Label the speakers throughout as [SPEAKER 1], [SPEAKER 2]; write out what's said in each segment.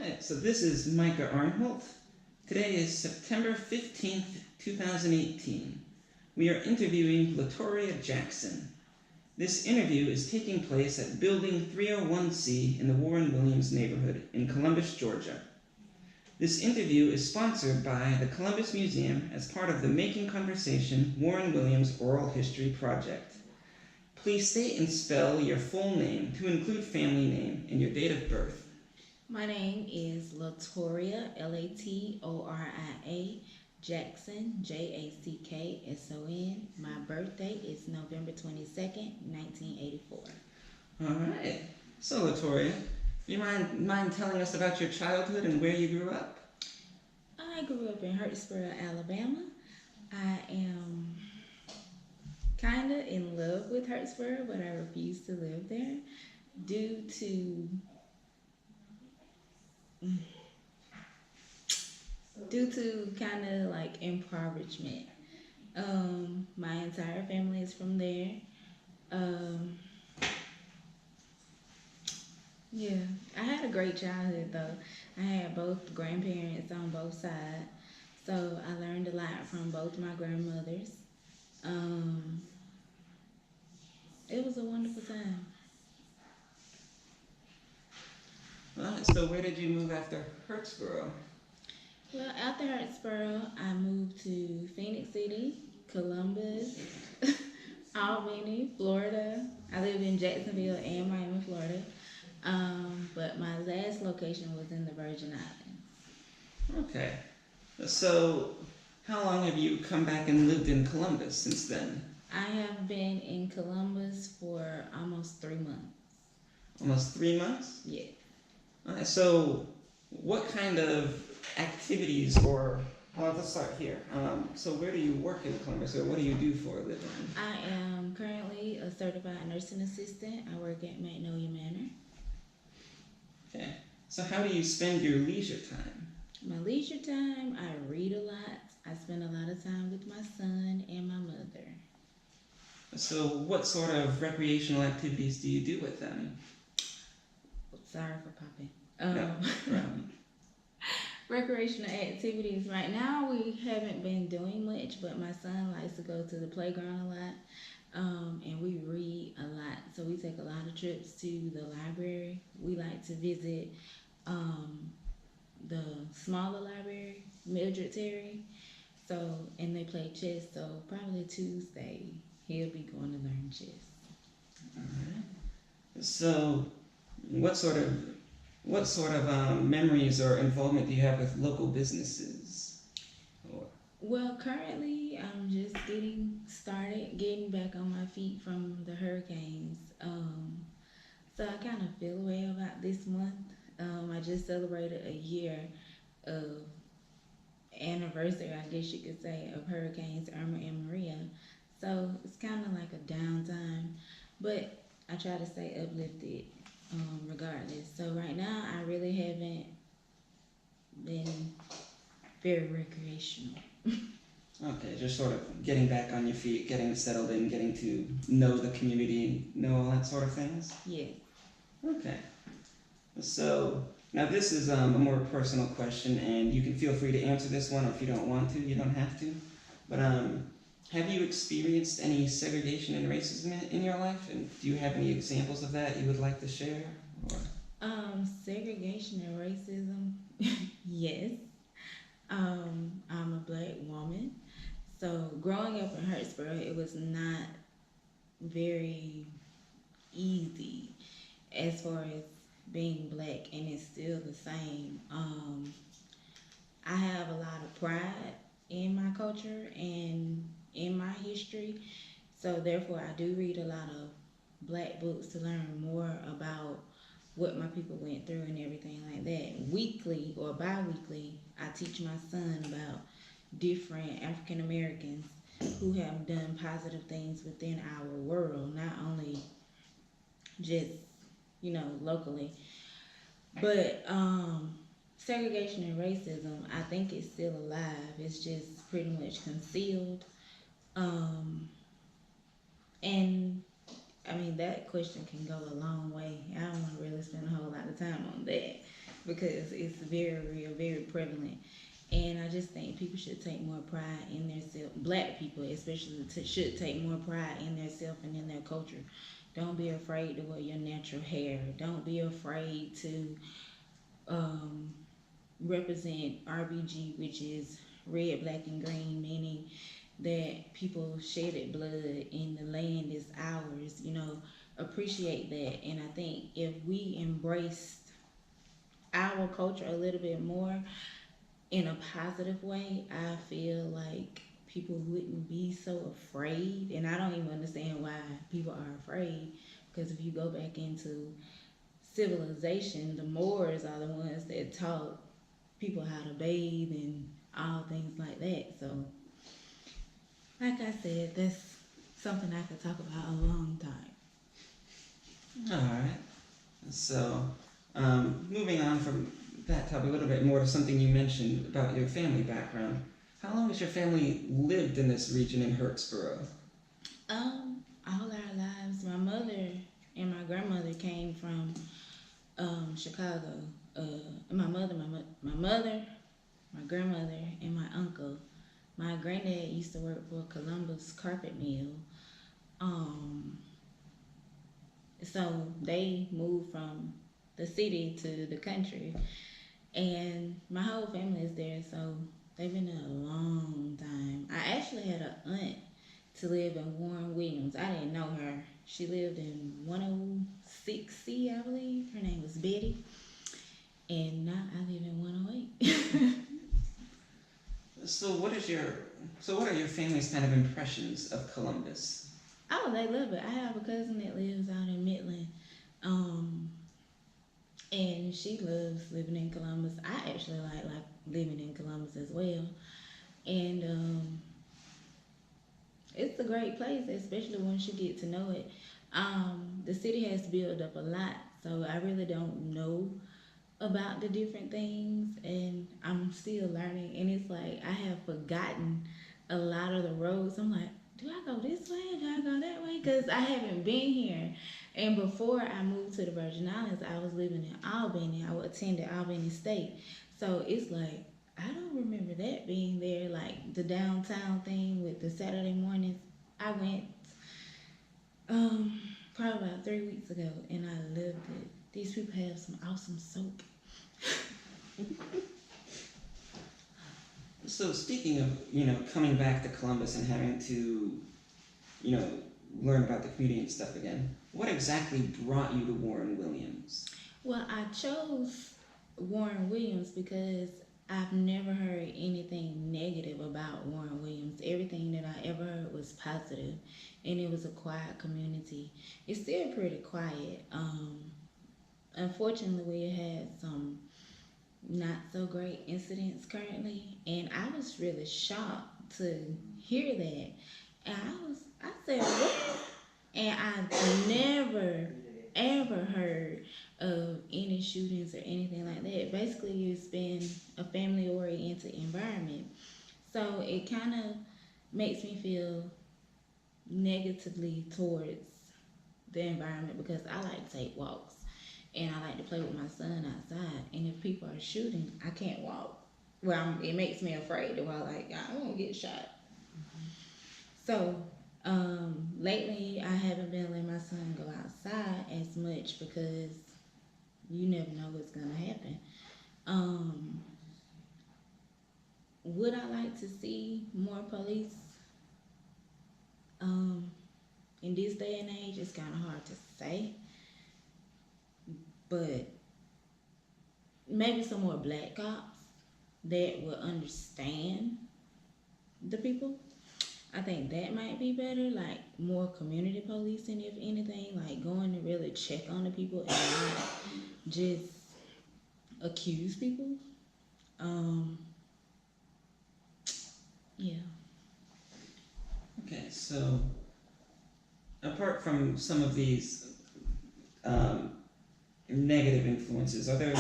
[SPEAKER 1] Alright, so this is Micah Arnholt. Today is September 15th, 2018. We are interviewing Latoria Jackson. This interview is taking place at Building 301C in the Warren Williams neighborhood in Columbus, Georgia. This interview is sponsored by the Columbus Museum as part of the Making Conversation Warren Williams Oral History Project. Please state and spell your full name to include family name and your date of birth.
[SPEAKER 2] My name is Latoria, Latoria Jackson, Jackson. My birthday is November 22nd, 1984.
[SPEAKER 1] All right. So, Latoria, do you mind telling us about your childhood and where you grew up?
[SPEAKER 2] I grew up in Hurtsboro, Alabama. I am kind of in love with Hurtsboro, but I refuse to live there due to kind of like impoverishment. My entire family is from there. Yeah, I had a great childhood though. I had both grandparents on both sides, so I learned a lot from both my grandmothers. It was a wonderful time.
[SPEAKER 1] All right, so where did you move after Hurtsboro?
[SPEAKER 2] Well, after Hurtsboro, I moved to Phoenix City, Columbus, Albany, Florida. I live in Jacksonville and Miami, Florida. But my last location was in the Virgin Islands.
[SPEAKER 1] Okay. So, how long have you come back and lived in Columbus since then?
[SPEAKER 2] I have been in Columbus for almost 3 months.
[SPEAKER 1] Almost 3 months?
[SPEAKER 2] Yes.
[SPEAKER 1] All right, so, what kind of activities well, let's start here. So where do you work in Columbus, or what do you do for a living?
[SPEAKER 2] I am currently a certified nursing assistant. I work at Magnolia Manor.
[SPEAKER 1] Okay. So how do you spend your leisure time?
[SPEAKER 2] My leisure time, I read a lot. I spend a lot of time with my son and my mother.
[SPEAKER 1] So what sort of recreational activities do you do with them?
[SPEAKER 2] Sorry for popping.
[SPEAKER 1] No problem.
[SPEAKER 2] Recreational activities. Right now, we haven't been doing much, but my son likes to go to the playground a lot, and we read a lot. So we take a lot of trips to the library. We like to visit the smaller library, Mildred Terry. So, and they play chess. So probably Tuesday, he'll be going to learn chess.
[SPEAKER 1] All right. So, what sort of memories or involvement do you have with local businesses?
[SPEAKER 2] Well, currently I'm just getting started, getting back on my feet from the hurricanes. So I kind of feel a way about this month. I just celebrated a year of anniversary, I guess you could say, of Hurricanes Irma and Maria. So it's kind of like a downtime, but I try to stay uplifted regardless. So right now, I really haven't been very recreational.
[SPEAKER 1] Okay, just sort of getting back on your feet, getting settled in, getting to know the community, know all that sort of things?
[SPEAKER 2] Yeah.
[SPEAKER 1] Okay. So, now this is a more personal question, and you can feel free to answer this one, or if you don't want to, you don't have to. But have you experienced any segregation and racism in your life? And do you have any examples of that you would like to share? Or?
[SPEAKER 2] Segregation and racism, yes. I'm a black woman. So growing up in Hurtsboro, it was not very easy as far as being black, and it's still the same. I have a lot of pride in my culture and in my history, so therefore I do read a lot of black books to learn more about what my people went through and everything like that. Weekly or bi-weekly, I teach my son about different African Americans who have done positive things within our world, not only just, locally. But segregation and racism, I think it's still alive. It's just pretty much concealed. And I mean, that question can go a long way. I don't want to really spend a whole lot of time on that. because it's very real, very prevalent. And I just think people should take more pride in their self. Black people, especially, should take more pride in their self and in their culture. Don't be afraid to wear your natural hair. Don't be afraid to um, represent RBG, which is red, black, and green, meaning that people shedded blood and the land is ours. Appreciate that. And I think if we embraced our culture a little bit more in a positive way, I feel like people wouldn't be so afraid. And I don't even understand why people are afraid. Because if you go back into civilization, the Moors are the ones that taught people how to bathe and all things like that. So, like I said, that's something I could talk about a long time.
[SPEAKER 1] All right. So, moving on from that topic a little bit more to something you mentioned about your family background. How long has your family lived in this region in Hurtsboro?
[SPEAKER 2] All our lives. My mother and my grandmother came from Chicago. My mother, my grandmother, and my uncle. My granddad used to work for Columbus Carpet Mill. So they moved from the city to the country, and my whole family is there. So they've been there a long time. I actually had an aunt to live in Warren Williams. I didn't know her. She lived in 106C, I believe. Her name was Betty. And now I live in 108.
[SPEAKER 1] So what are your family's kind of impressions of Columbus?
[SPEAKER 2] Oh, they love it. I have a cousin that lives out in Midland. And she loves living in Columbus. I actually like living in Columbus as well. And it's a great place, especially once you get to know it. The city has built up a lot, so I really don't know about the different things, and I'm still learning. And it's like I have forgotten a lot of the roads. I'm like, do I go this way? Do I go that way? Because I haven't been here. And before I moved to the Virgin Islands, I was living in Albany. I attended Albany State. So it's like, I don't remember that being there, like the downtown thing with the Saturday mornings. I went probably about 3 weeks ago, and I loved it. These people have some awesome soap.
[SPEAKER 1] So speaking of, coming back to Columbus and having to, learn about the community and stuff again, what exactly brought you to Warren Williams?
[SPEAKER 2] Well, I chose Warren Williams because I've never heard anything negative about Warren Williams. Everything that I ever heard was positive, and it was a quiet community. It's still pretty quiet. Unfortunately, we had some not so great incidents currently, and I was really shocked to hear that. And I said, what? And I never ever heard of any shootings or anything like that. Basically, it's been a family oriented environment, so it kind of makes me feel negatively towards the environment, because I like to take walks and I like to play with my son outside. And if people are shooting, I can't walk. Well, it makes me afraid to walk. Like, I won't get shot. So lately, I haven't been letting my son go outside as much because you never know what's gonna happen. Would I like to see more police? In this day and age, it's kind of hard to say. But maybe some more black cops that will understand the people. I think that might be better, like more community policing, if anything, like going to really check on the people and not just accuse people. Yeah.
[SPEAKER 1] Okay, so apart from some of these negative influences, are there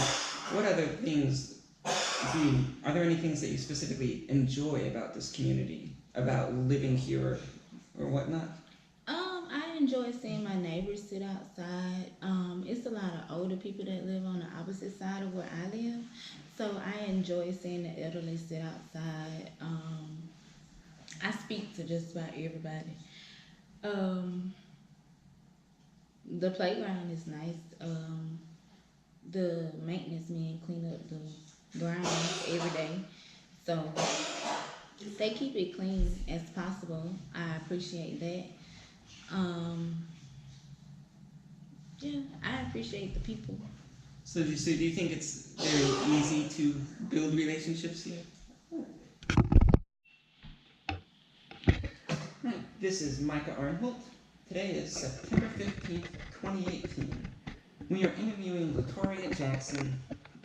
[SPEAKER 1] any things that you specifically enjoy about this community, about living here or whatnot?
[SPEAKER 2] I enjoy seeing my neighbors sit outside. It's a lot of older people that live on the opposite side of where I live, so I enjoy seeing the elderly sit outside. I speak to just about everybody. Um, the playground is nice. The maintenance men clean up the grounds every day, so they keep it clean as possible. I appreciate that. Um, yeah, I appreciate the people.
[SPEAKER 1] So do you think it's very easy to build relationships here? Hi, this is Micah Arnholt. Today is September 15th, 2018. We are interviewing Latoria Jackson,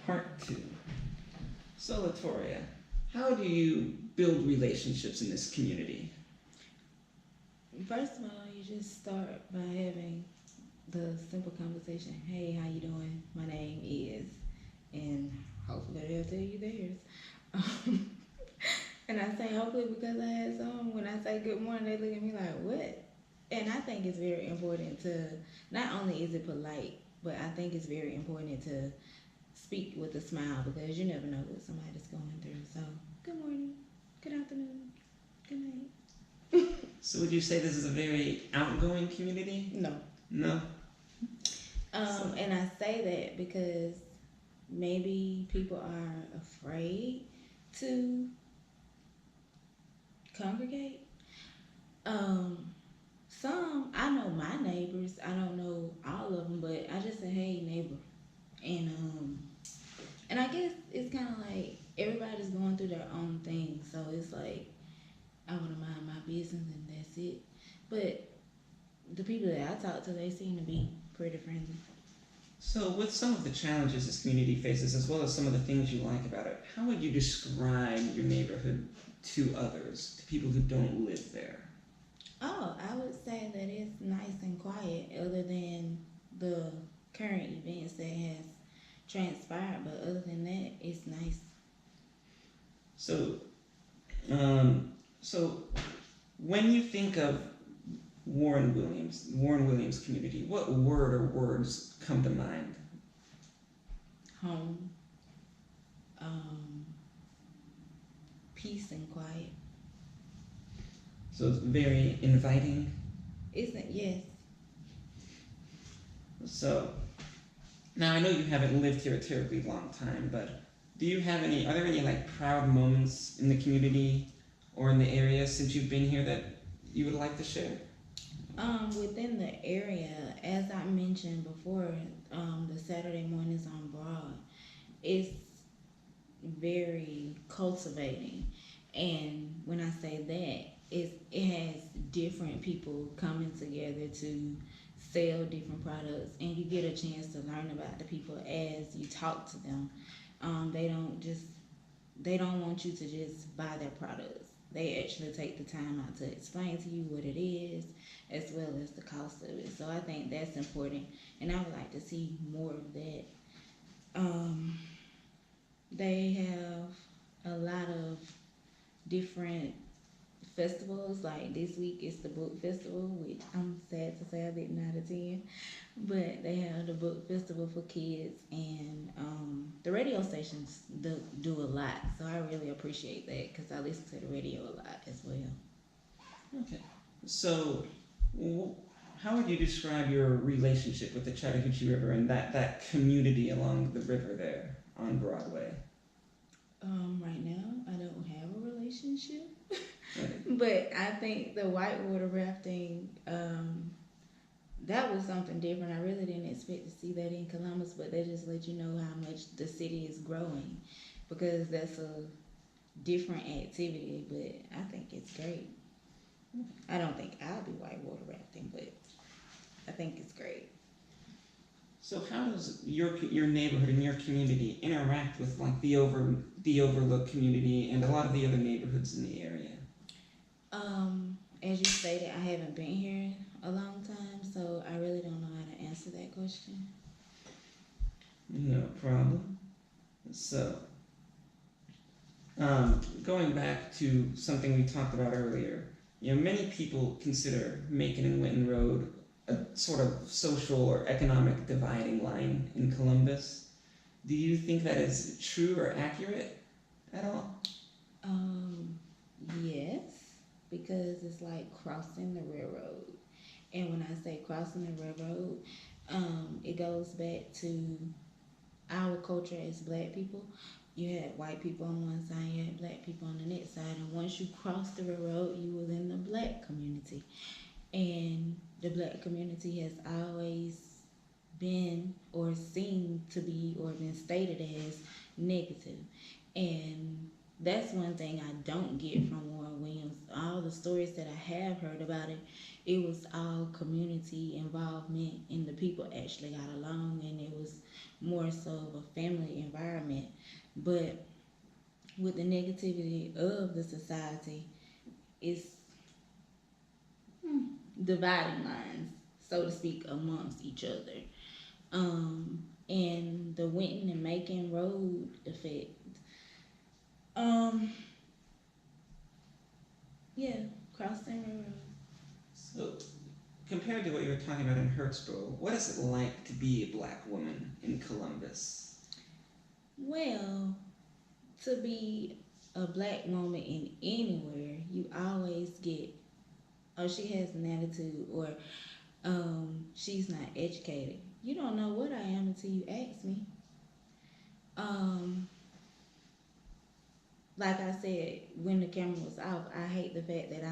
[SPEAKER 1] Part 2. So, Latoria, how do you build relationships in this community?
[SPEAKER 2] First of all, you just start by having the simple conversation. Hey, how you doing? My name is, and hopefully they'll tell you theirs. Um, and I say hopefully because I had some. When I say good morning, they look at me like what? And I think it's very important to not only is it polite, but I think it's very important to speak with a smile because you never know what somebody's going through. So, good morning, good afternoon, good night.
[SPEAKER 1] So, would you say this is a very outgoing community?
[SPEAKER 2] No.
[SPEAKER 1] No?
[SPEAKER 2] And I say that because maybe people are afraid to congregate. Some I know my neighbors. I don't know all of them, but I just say, "Hey, neighbor," and I guess it's kind of like everybody's going through their own thing. So it's like I want to mind my business and that's it. But the people that I talk to, they seem to be pretty friendly.
[SPEAKER 1] So, with some of the challenges this community faces, as well as some of the things you like about it, how would you describe your neighborhood to others, to people who don't live there?
[SPEAKER 2] Oh, I would say that it's nice and quiet, other than the current events that has transpired. But other than that, it's nice.
[SPEAKER 1] So, so when you think of Warren Williams community, what word or words come to mind?
[SPEAKER 2] Home, um, peace and quiet.
[SPEAKER 1] So it's very inviting.
[SPEAKER 2] Isn't yes.
[SPEAKER 1] So now I know you haven't lived here a terribly long time, but are there any like proud moments in the community or in the area since you've been here that you would like to share?
[SPEAKER 2] Within the area, as I mentioned before, the Saturday mornings on Broad, it's very cultivating. And when I say that, it has different people coming together to sell different products, and you get a chance to learn about the people as you talk to them. They don't want you to just buy their products. They actually take the time out to explain to you what it is, as well as the cost of it. So I think that's important, and I would like to see more of that. They have a lot of different festivals. Like this week is the book festival, which I'm sad to say I didn't attend. But they have the book festival for kids, and the radio stations do a lot. So I really appreciate that because I listen to the radio a lot as well.
[SPEAKER 1] Okay. So, how would you describe your relationship with the Chattahoochee River and that community along the river there on Broadway?
[SPEAKER 2] Right now, I don't have a relationship,
[SPEAKER 1] Right.
[SPEAKER 2] but I think the whitewater rafting, that was something different. I really didn't expect to see that in Columbus, but they just let you know how much the city is growing because that's a different activity, but I think it's great. I don't think I'll be whitewater rafting, but I think it's great.
[SPEAKER 1] So how does your neighborhood and your community interact with like the Overlook community and a lot of the other neighborhoods in the area?
[SPEAKER 2] As you stated, I haven't been here a long time, so I really don't know how to answer that question.
[SPEAKER 1] No problem. So, going back to something we talked about earlier, many people consider Macon and Winton Road a sort of social or economic dividing line in Columbus. Do you think that is true or accurate at all?
[SPEAKER 2] Um, yes, because it's like crossing the railroad. And when I say crossing the railroad, it goes back to our culture as black people. You had white people on one side, you had black people on the next side, and once you crossed the railroad, you was in the black community. And the black community has always been or seemed to be or been stated as negative. And that's one thing I don't get from Warren Williams. All the stories that I have heard about it, it was all community involvement and the people actually got along and it was more so of a family environment. But with the negativity of the society, it's dividing lines, so to speak, amongst each other. And the Winton and Macon Road effect. Um, yeah, crossing railroad.
[SPEAKER 1] So, compared to what you were talking about in Hurtsboro, what is it like to be a black woman in Columbus?
[SPEAKER 2] Well, to be a black woman in anywhere, you always get, oh, she has an attitude, or she's not educated. You don't know what I am until you ask me. Um, like I said, when the camera was off, I hate the fact that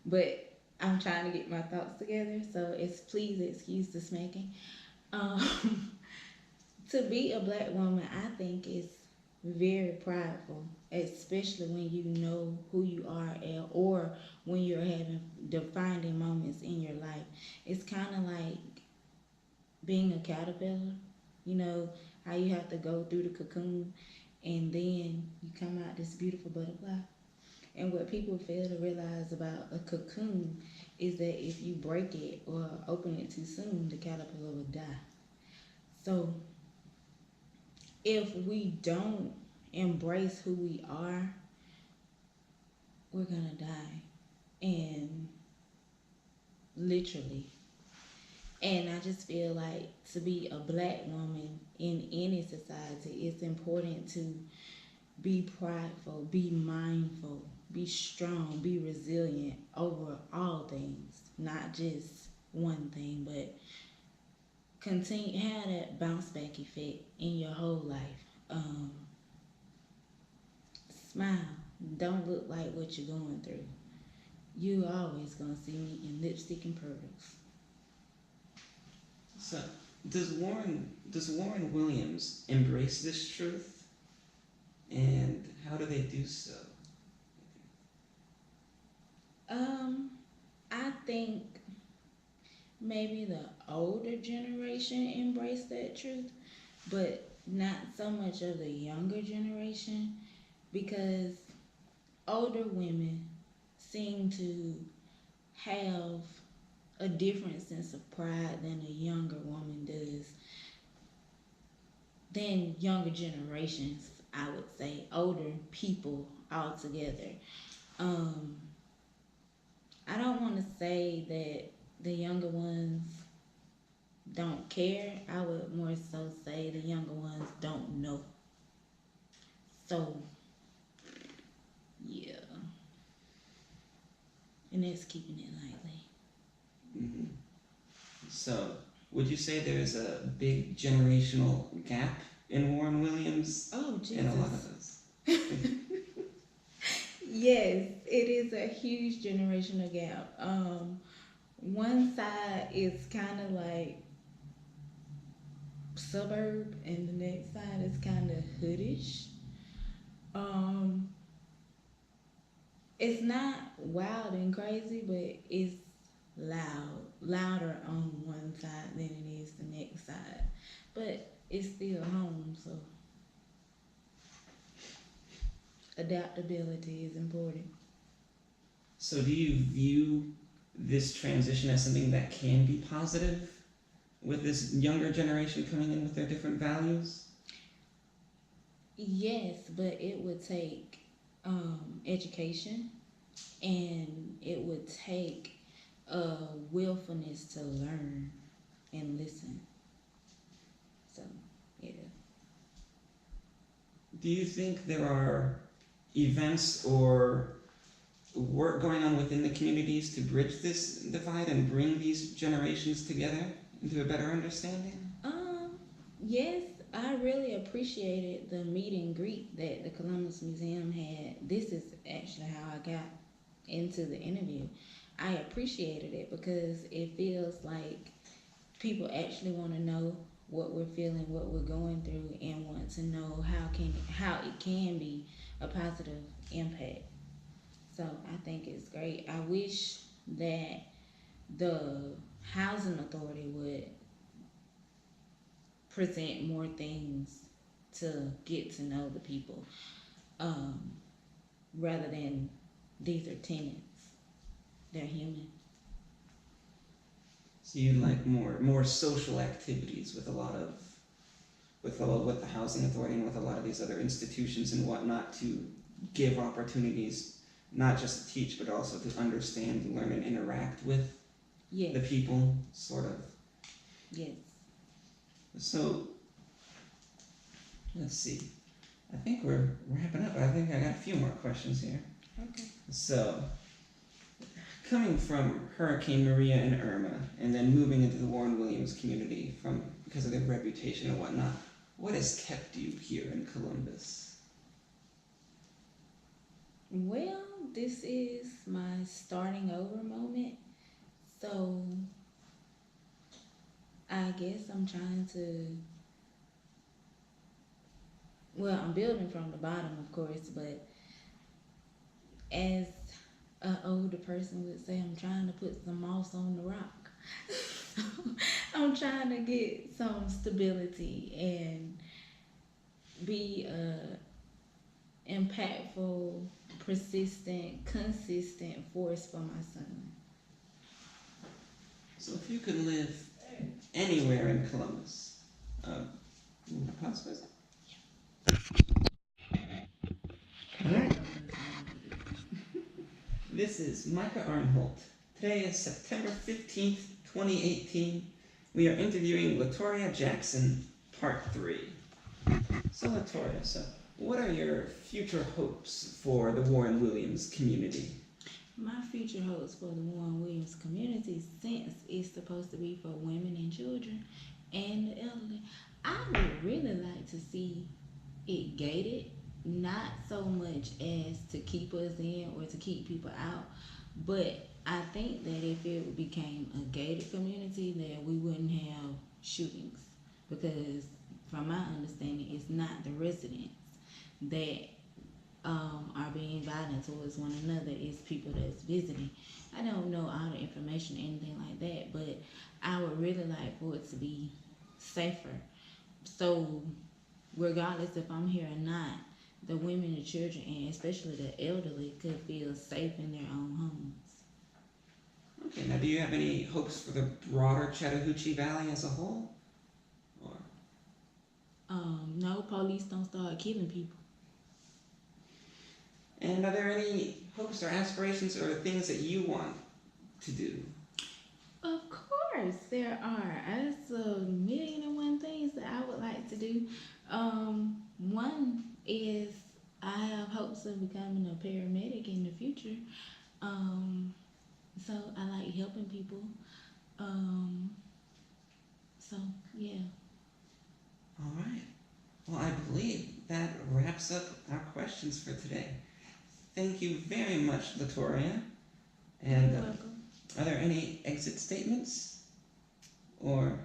[SPEAKER 2] but I'm trying to get my thoughts together, so please excuse the smacking. Um, to be a black woman, I think is very prideful, especially when you know who you are or when you're having defining moments in your life. It's kind of like being a caterpillar, you know, how you have to go through the cocoon and then you come out this beautiful butterfly. And what people fail to realize about a cocoon is that if you break it or open it too soon, the caterpillar will die. So if we don't embrace who we are, we're gonna die. And literally. And I just feel like to be a black woman in any society, it's important to be prideful, be mindful, be strong, be resilient over all things, not just one thing, but continue have that bounce back effect in your whole life. Smile. Don't look like what you're going through. You always gonna see me in lipstick and pearls.
[SPEAKER 1] So, does Warren Williams embrace this truth, and how do they do so?
[SPEAKER 2] I think maybe the older generation embrace that truth, but not so much of the younger generation because older women seem to have a different sense of pride than a younger woman does, than younger generations, I would say, older people altogether. Um, I don't want to say that the younger ones don't care. I would more so say the younger ones don't know. So, yeah. And that's keeping it lightly.
[SPEAKER 1] Mm-hmm. So, would you say there is a big generational gap in Warren Williams
[SPEAKER 2] Oh,
[SPEAKER 1] and a lot
[SPEAKER 2] Jesus.
[SPEAKER 1] of us?
[SPEAKER 2] Yes, it is a huge generational gap. One side is kind of like suburb, and the next side is kind of hoodish. Um, it's not wild and crazy, but it's louder on one side than it is the next side. But it's still home, so adaptability is important.
[SPEAKER 1] So, do you view this transition as something that can be positive with this younger generation coming in with their different values?
[SPEAKER 2] Yes, but it would take education and it would take a willfulness to learn and listen. So, yeah.
[SPEAKER 1] Do you think there are events or work going on within the communities to bridge this divide and bring these generations together into a better understanding?
[SPEAKER 2] Yes, I really appreciated the meet and greet that the Columbus Museum had. This is actually how I got into the interview. I appreciated it because it feels like people actually want to know what we're feeling, what we're going through, and want to know how it can be a positive impact. So I think it's great. I wish that the housing authority would present more things to get to know the people, um, rather than these are tenants. They're human.
[SPEAKER 1] So you'd like more social activities with a lot of with the housing authority and with a lot of these other institutions and whatnot to give opportunities not just to teach but also to understand, learn, and interact with
[SPEAKER 2] Yes.
[SPEAKER 1] the people, sort of.
[SPEAKER 2] Yes.
[SPEAKER 1] So let's see. I think we're wrapping up. I think I got a few more questions here.
[SPEAKER 2] Okay.
[SPEAKER 1] So, coming from Hurricane Maria and Irma, and then moving into the Warren Williams community because of their reputation and whatnot, what has kept you here in Columbus?
[SPEAKER 2] Well, this is my starting over moment. So I guess I'm trying to, well, I'm building from the bottom, of course, but as an older person would say, I'm trying to put some moss on the rock. So I'm trying to get some stability and be a impactful, persistent, consistent force for my son.
[SPEAKER 1] So, if you could live anywhere in Columbus, possibly. Alright. This is Micah Arnholt. Today is September 15th, 2018. We are interviewing Latoria Jackson, Part 3. So, Latoria, what are your future hopes for the Warren Williams community?
[SPEAKER 2] My future hopes for the Warren Williams community, since it's supposed to be for women and children and the elderly, I would really like to see it gated, not so much as to keep us in or to keep people out, but I think that if it became a gated community, that we wouldn't have shootings, because from my understanding, it's not the residents that are being violent towards one another. It's people that's visiting. I don't know all the information or anything like that, but I would really like for it to be safer. So regardless if I'm here or not, the women, the children, and especially the elderly could feel safe in their own homes.
[SPEAKER 1] Okay, now do you have any hopes for the broader Chattahoochee Valley as a whole? Or
[SPEAKER 2] No, police don't start killing people.
[SPEAKER 1] And are there any hopes or aspirations or things that you want to do?
[SPEAKER 2] Of course, there are. There's a million and one things that I would like to do. One is I have hopes of becoming a paramedic in the future. So I like helping people. Um, so yeah.
[SPEAKER 1] All right. Well, I believe that wraps up our questions for today. Thank you very much, Latoria. And
[SPEAKER 2] You're welcome.
[SPEAKER 1] are there any exit statements or